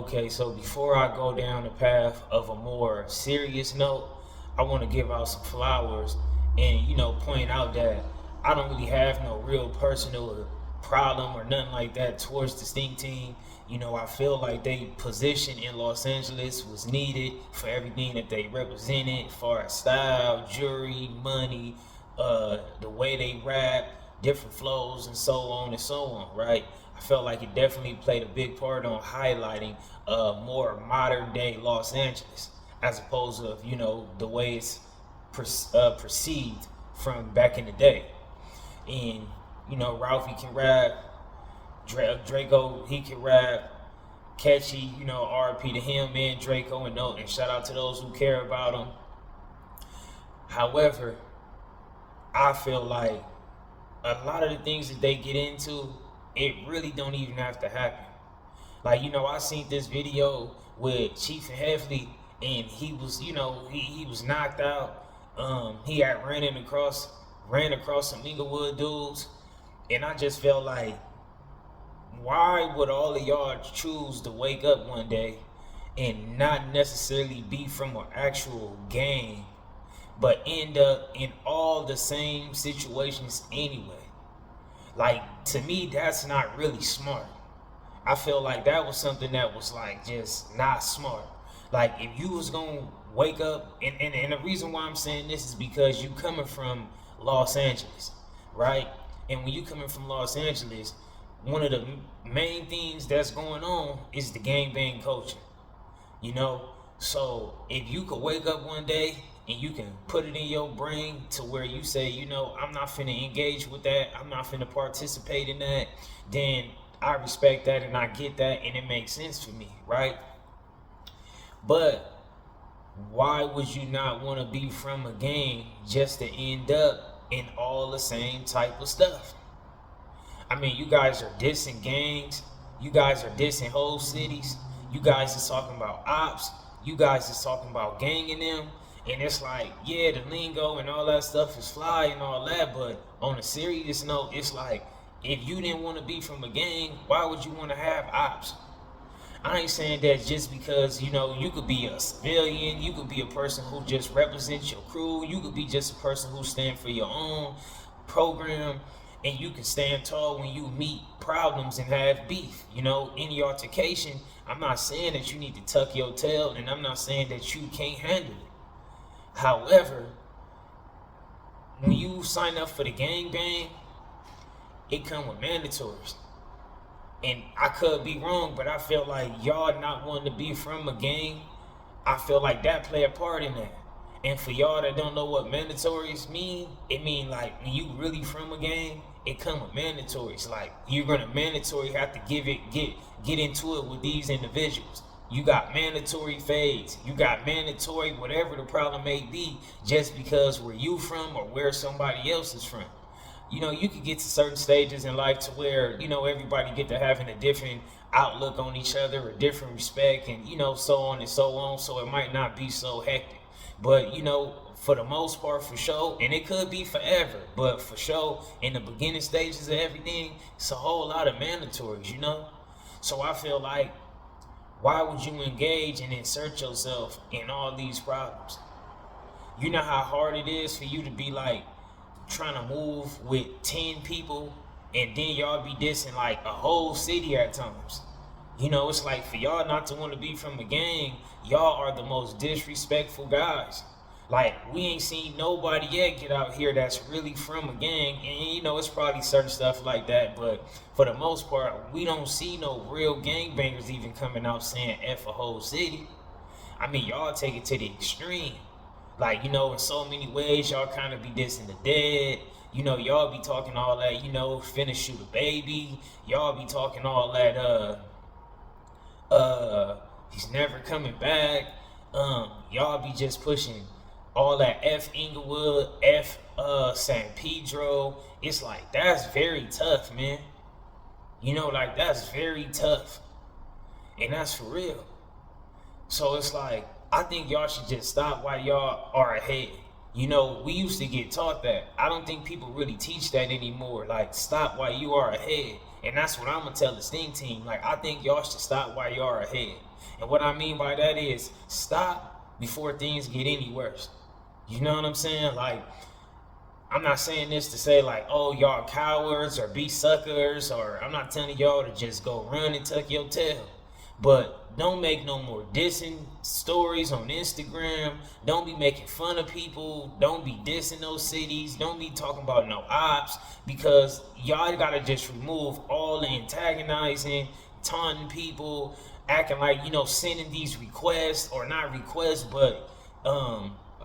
Okay, so before I go down the path of a more serious note, I want to give out some flowers and, point out that I don't really have no real personal problem or nothing like that towards the Stinc team. I feel like they position in Los Angeles was needed for everything that they represented, far as style, jewelry, money, the way they rap, different flows, and so on and so on, right? I felt like it definitely played a big part on highlighting more modern day Los Angeles as opposed to the way it's perceived from back in the day. And Ralphie can rap, Draco he can rap, catchy, RP to him and Draco and shout out to those who care about him. However, I feel like a lot of the things that they get into, it really don't even have to happen. Like, I seen this video with Chief and Heffley, and he was, he was knocked out. He had ran across some Inglewood dudes, and I just felt like, why would all of y'all choose to wake up one day and not necessarily be from an actual gang, but end up in all the same situations anyway? Like, to me, that's not really smart. I feel like that was something that was like just not smart. Like, if you was gonna wake up, and the reason why I'm saying this is because you coming from Los Angeles, right? And when you coming from Los Angeles, one of the main things that's going on is the gangbang culture, you know? So if you could wake up one day and you can put it in your brain to where you say, I'm not finna engage with that, I'm not finna participate in that, then I respect that and I get that and it makes sense for me, right? But why would you not want to be from a gang just to end up in all the same type of stuff? I mean, you guys are dissing gangs, you guys are dissing whole cities, you guys are talking about ops, you guys are talking about ganging them, and it's like, yeah, the lingo and all that stuff is fly and all that, but on a serious note, it's like, if you didn't want to be from a gang, why would you want to have ops? I ain't saying that just because, you could be a civilian, you could be a person who just represents your crew, you could be just a person who stand for your own program, and you can stand tall when you meet problems and have beef, any altercation. I'm not saying that you need to tuck your tail, and I'm not saying that you can't handle it. However, when you sign up for the gangbang, it come with mandatories. And I could be wrong, but I feel like y'all not wanting to be from a gang, I feel like that play a part in that. And for y'all that don't know what mandatories mean, it mean like when you really from a gang, it come with mandatories. Like, you're gonna mandatory have to get into it with these individuals. You got mandatory fades, you got mandatory whatever the problem may be, just because where you from or where somebody else is from. You could get to certain stages in life to where, everybody get to having a different outlook on each other, a different respect, and, so on and so on. So it might not be so hectic. But, for the most part, for sure, and it could be forever, but for sure, in the beginning stages of everything, it's a whole lot of mandatories, So I feel like, why would you engage and insert yourself in all these problems? You know how hard it is for you to be like, trying to move with 10 people and then y'all be dissing like a whole city at times. It's like, for y'all not to want to be from a gang, y'all are the most disrespectful guys. Like, we ain't seen nobody yet get out here that's really from a gang, and it's probably certain stuff like that, but for the most part, we don't see no real gangbangers even coming out saying F a whole city. I mean, y'all take it to the extreme. Like, in so many ways, y'all kind of be dissing the dead. Y'all be talking all that, finna shoot a baby. Y'all be talking all that, he's never coming back. Y'all be just pushing all that F Inglewood, F, San Pedro. It's like, that's very tough, man. Like, that's very tough. And that's for real. So it's like, I think y'all should just stop while y'all are ahead. We used to get taught that. I don't think people really teach that anymore. Like, stop while you are ahead. And that's what I'm gonna tell the Sting team. Like, I think y'all should stop while y'all are ahead. And what I mean by that is stop before things get any worse. You know what I'm saying? Like, I'm not saying this to say like, oh, y'all cowards or be suckers, or I'm not telling y'all to just go run and tuck your tail. But don't make no more dissing stories on Instagram. Don't be making fun of people. Don't be dissing those cities. Don't be talking about no ops, because y'all gotta just remove all the antagonizing, taunting people, acting like, sending these requests, or not requests, but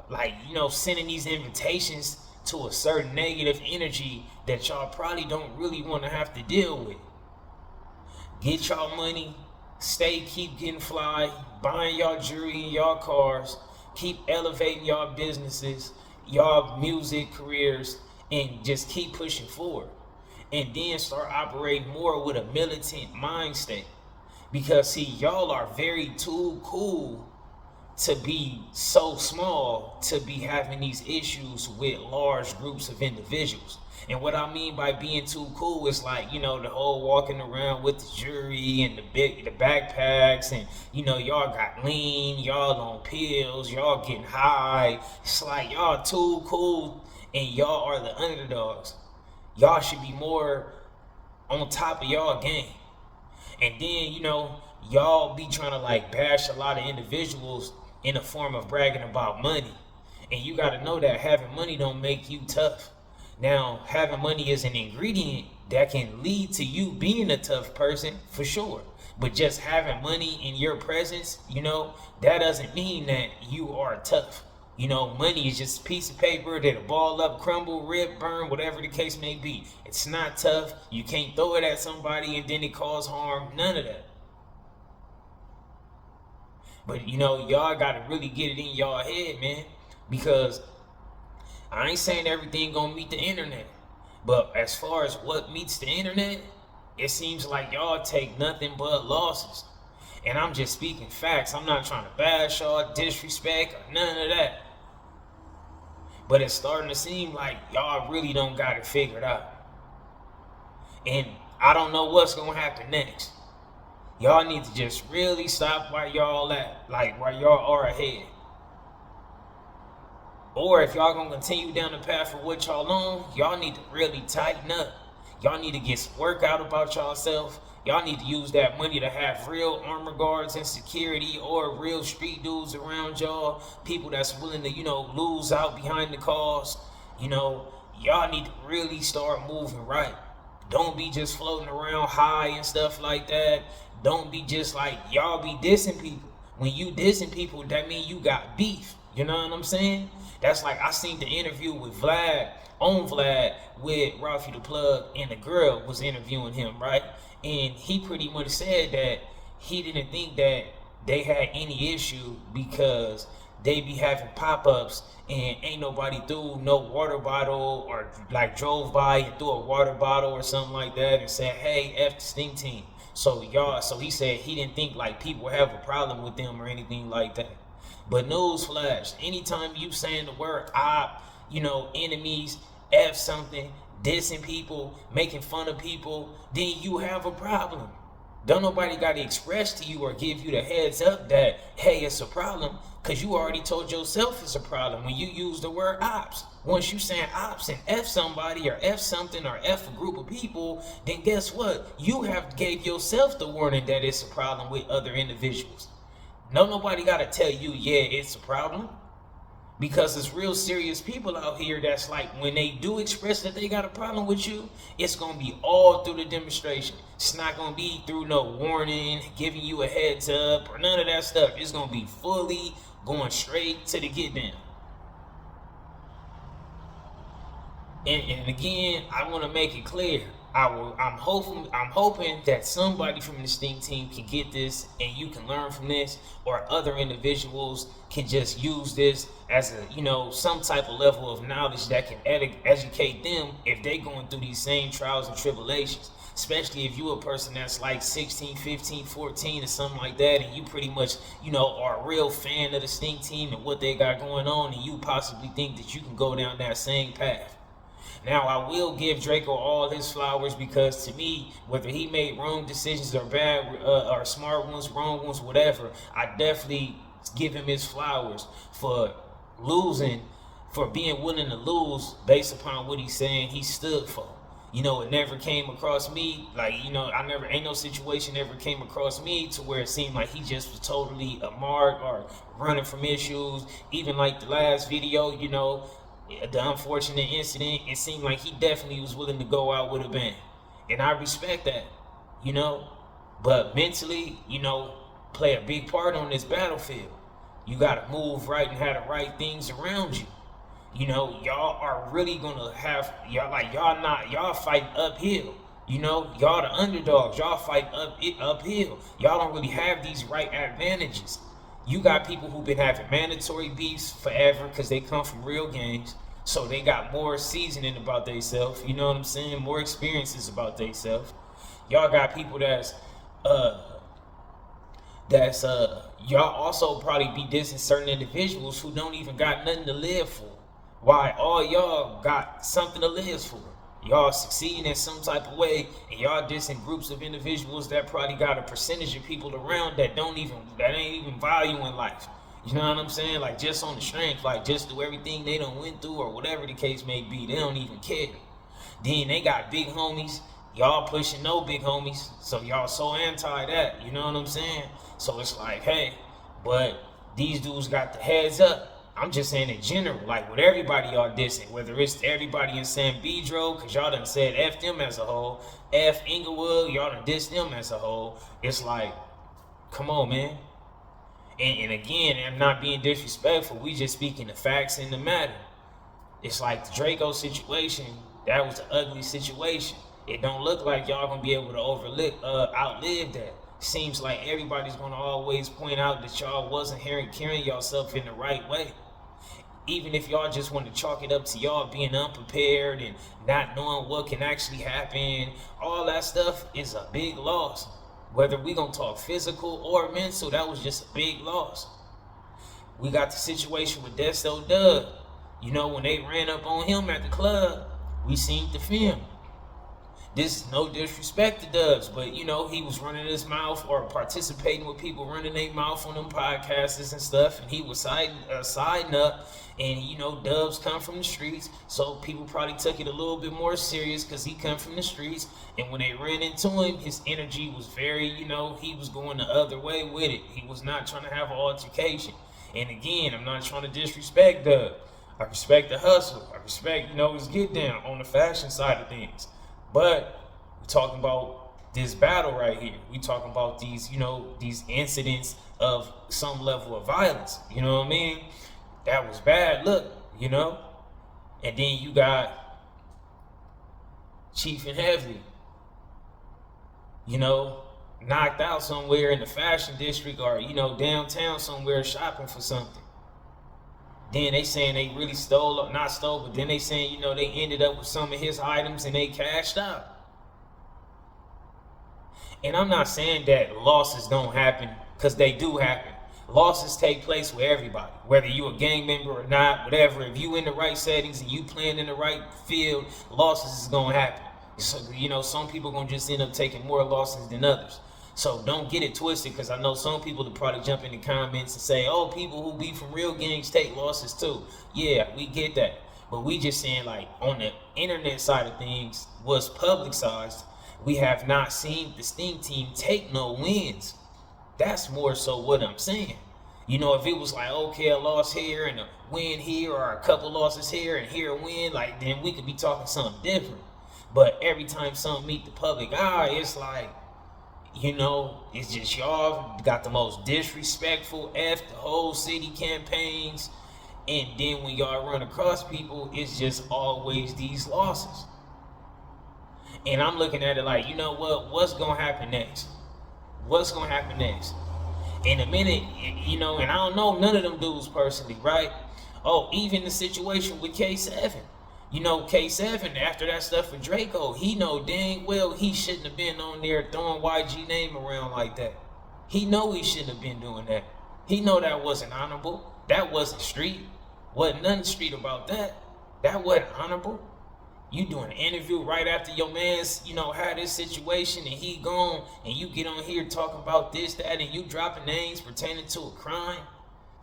like, sending these invitations to a certain negative energy that y'all probably don't really want to have to deal with. Get y'all money, keep getting fly, buying y'all jewelry and y'all cars, keep elevating y'all businesses, y'all music careers, and just keep pushing forward. And then start operating more with a militant mind state. Because see, y'all are very too cool to be so small to be having these issues with large groups of individuals. And what I mean by being too cool is like, the whole walking around with the jewelry and the backpacks, and y'all got lean, y'all on pills, y'all getting high. It's like y'all too cool and y'all are the underdogs. Y'all should be more on top of y'all game. And then, y'all be trying to like bash a lot of individuals in the form of bragging about money. And you got to know that having money don't make you tough. Now, having money is an ingredient that can lead to you being a tough person for sure. But just having money in your presence, that doesn't mean that you are tough. Money is just a piece of paper that'll ball up, crumble, rip, burn, whatever the case may be. It's not tough. You can't throw it at somebody and then it cause harm. None of that. But y'all gotta really get it in y'all head, man. Because I ain't saying everything gonna meet the internet. But as far as what meets the internet, it seems like y'all take nothing but losses. And I'm just speaking facts. I'm not trying to bash y'all, disrespect, or none of that. But it's starting to seem like y'all really don't got it figured out. And I don't know what's gonna happen next. Y'all need to just really stop where y'all at, like where y'all are ahead. Or if y'all gonna continue down the path of what y'all on, y'all need to really tighten up. Y'all need to get some work out about y'allself. Y'all need to use that money to have real armor guards and security, or real street dudes around y'all. People that's willing to, lose out behind the cause. Y'all need to really start moving right. Don't be just floating around high and stuff like that. Don't be just like, y'all be dissing people. When you dissing people, that means you got beef. You know what I'm saying? That's like, I seen the interview with Vlad, with Ralphie the Plug, and the girl was interviewing him, right? And he pretty much said that he didn't think that they had any issue because they be having pop-ups and ain't nobody threw no water bottle, or like drove by and threw a water bottle or something like that and said, hey, F the Stinc team. So he said he didn't think like people have a problem with them or anything like that. But newsflash, anytime you saying the word op, enemies, F something, dissing people, making fun of people, then you have a problem. Don't nobody got to express to you or give you the heads up that, hey, it's a problem, because you already told yourself it's a problem when you use the word ops. Once you saying ops and F somebody or F something or F a group of people, then guess what? You have gave yourself the warning that it's a problem with other individuals. Nobody got to tell you, yeah, it's a problem. Because there's real serious people out here that's like, when they do express that they got a problem with you, it's going to be all through the demonstration. It's not going to be through no warning, giving you a heads up, or none of that stuff. It's going to be fully going straight to the get down. And again, I want to make it clear. I'm hoping that somebody from the Stinc team can get this and you can learn from this, or other individuals can just use this as a, some type of level of knowledge that can educate them if they going through these same trials and tribulations. Especially if you a person that's like 16, 15, 14 or something like that, and you pretty much, are a real fan of the Stinc team and what they got going on, and you possibly think that you can go down that same path. Now, I will give Draco all his flowers because to me, whether he made wrong decisions or bad or smart ones, wrong ones, whatever, I definitely give him his flowers for losing, for being willing to lose based upon what he's saying he stood for. It never came across me like, ain't no situation ever came across me to where it seemed like he just was totally a mark or running from issues. Even like the last video, the unfortunate incident, it seemed like he definitely was willing to go out with a bang. And I respect that, you know. But mentally, play a big part on this battlefield. You gotta move right and have the right things around you. Y'all are really gonna have y'all fight uphill. Y'all the underdogs. Y'all fight uphill. Y'all don't really have these right advantages. You got people who've been having mandatory beefs forever because they come from real games. So they got more seasoning about themselves. You know what I'm saying? More experiences about themselves. Y'all got people that's y'all also probably be dissing certain individuals who don't even got nothing to live for. Why all y'all got something to live for? Y'all succeeding in some type of way, and y'all dissing groups of individuals that probably got a percentage of people around that ain't even valuing life. You know what I'm saying? Like just on the strength, like just through everything they done went through or whatever the case may be, they don't even care. Then they got big homies. Y'all pushing no big homies, so y'all so anti that. You know what I'm saying? So it's like, hey, but these dudes got the heads up. I'm just saying in general, like with everybody y'all dissing, whether it's everybody in San Pedro, because y'all done said F them as a whole, F Inglewood, y'all done dissed them as a whole. It's like, come on, man. And again, I'm not being disrespectful. We just speaking the facts in the matter. It's like the Draco situation, that was an ugly situation. It don't look like y'all gonna be able to outlive that. Seems like everybody's gonna always point out that y'all wasn't carrying yourself in the right way. Even if y'all just want to chalk it up to y'all being unprepared and not knowing what can actually happen, all that stuff is a big loss. Whether we gonna talk physical or mental, that was just a big loss. We got the situation with Desto Dub. When they ran up on him at the club, we seen the film. This is no disrespect to Dubs, but he was running his mouth or participating with people running their mouth on them podcasts and stuff, and he was siding up. And Dubs come from the streets, so people probably took it a little bit more serious because he come from the streets. And when they ran into him, his energy was very, he was going the other way with it. He was not trying to have an altercation. And again, I'm not trying to disrespect Dub. I respect the hustle. I respect, his get down on the fashion side of things. But we're talking about this battle right here. We're talking about these, these incidents of some level of violence. You know what I mean? That was bad look, And then you got Chief and Heavy, knocked out somewhere in the fashion district or, downtown somewhere shopping for something. Then they saying they really not stole, but then they saying, they ended up with some of his items and they cashed out. And I'm not saying that losses don't happen, because they do happen. Losses take place with everybody, whether you a gang member or not, whatever. If you in the right settings and you playing in the right field, losses is gonna happen. So, some people gonna just end up taking more losses than others. So don't get it twisted, because I know some people that probably jump in the comments and say, oh, people who be from real gangs take losses too. Yeah, we get that. But we just saying, like, on the internet side of things, what's publicized, we have not seen the Stinc team take no wins. That's more so what I'm saying. If it was like, okay, a loss here and a win here, or a couple losses here and here a win, like, then we could be talking something different. But every time something meet the public eye, it's like, it's just y'all got the most disrespectful F the whole city campaigns. And then when y'all run across people, it's just always these losses. And I'm looking at it like, what's going to happen next? What's going to happen next? In a minute, and I don't know none of them dudes personally, right? Oh, even the situation with K7. K7, after that stuff with Draco, he know dang well he shouldn't have been on there throwing YG name around like that. He know he shouldn't have been doing that. He know that wasn't honorable. That wasn't street. Wasn't nothing street about that. That wasn't honorable. You doing an interview right after your man's, had this situation and he gone, and you get on here talking about this, that, and you dropping names pertaining to a crime,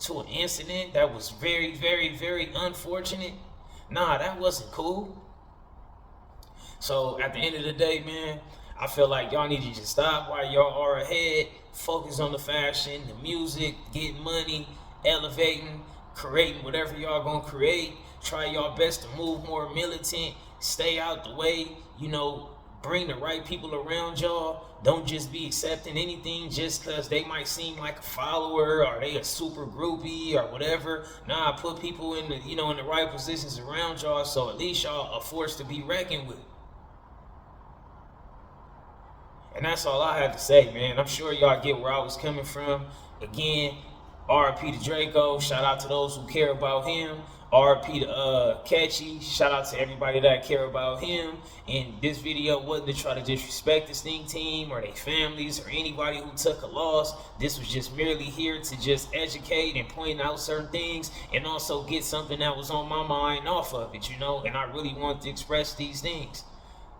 to an incident that was very, very, very unfortunate. Nah, that wasn't cool. So at the end of the day, man, I feel like y'all need to just stop while y'all are ahead, focus on the fashion, the music, getting money, elevating, creating whatever y'all gonna create. Try y'all best to move more militant, stay out the way, bring the right people around y'all. Don't just be accepting anything just because they might seem like a follower or they a super groupie or whatever. Nah, put people in the in the right positions around y'all, so at least y'all a force to be reckoned with. And that's all I have to say, man. I'm sure y'all get where I was coming from. Again, RP to Draco. Shout out to those who care about him. RP to Catchy. Shout out to everybody that care about him. And this video wasn't to try to disrespect the Stinc team or their families or anybody who took a loss. This was just merely here to just educate and point out certain things and also get something that was on my mind off of it, And I really want to express these things.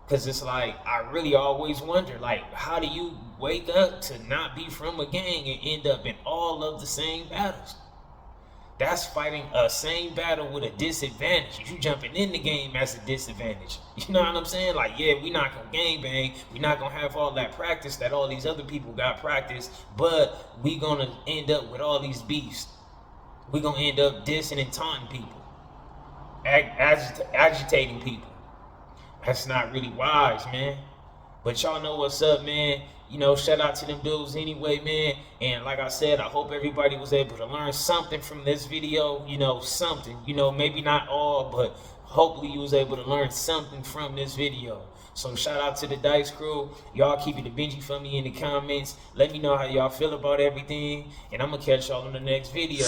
Because it's like, I really always wonder, like, how do you wake up to not be from a gang and end up in all of the same battles? That's fighting a same battle with a disadvantage. You jumping in the game as a disadvantage. You know what I'm saying? Like, yeah, we not gonna gang bang. We not gonna have all that practice that all these other people got practice. But we gonna end up with all these beefs. We gonna end up dissing and taunting people. Agitating people. That's not really wise, man. But y'all know what's up, man. Shout out to them dudes anyway, man. And like I said, I hope everybody was able to learn something from this video. Something. Maybe not all, but hopefully you was able to learn something from this video. So shout out to the Dice crew. Y'all keep it a Benji for me in the comments. Let me know how y'all feel about everything. And I'm going to catch y'all in the next video.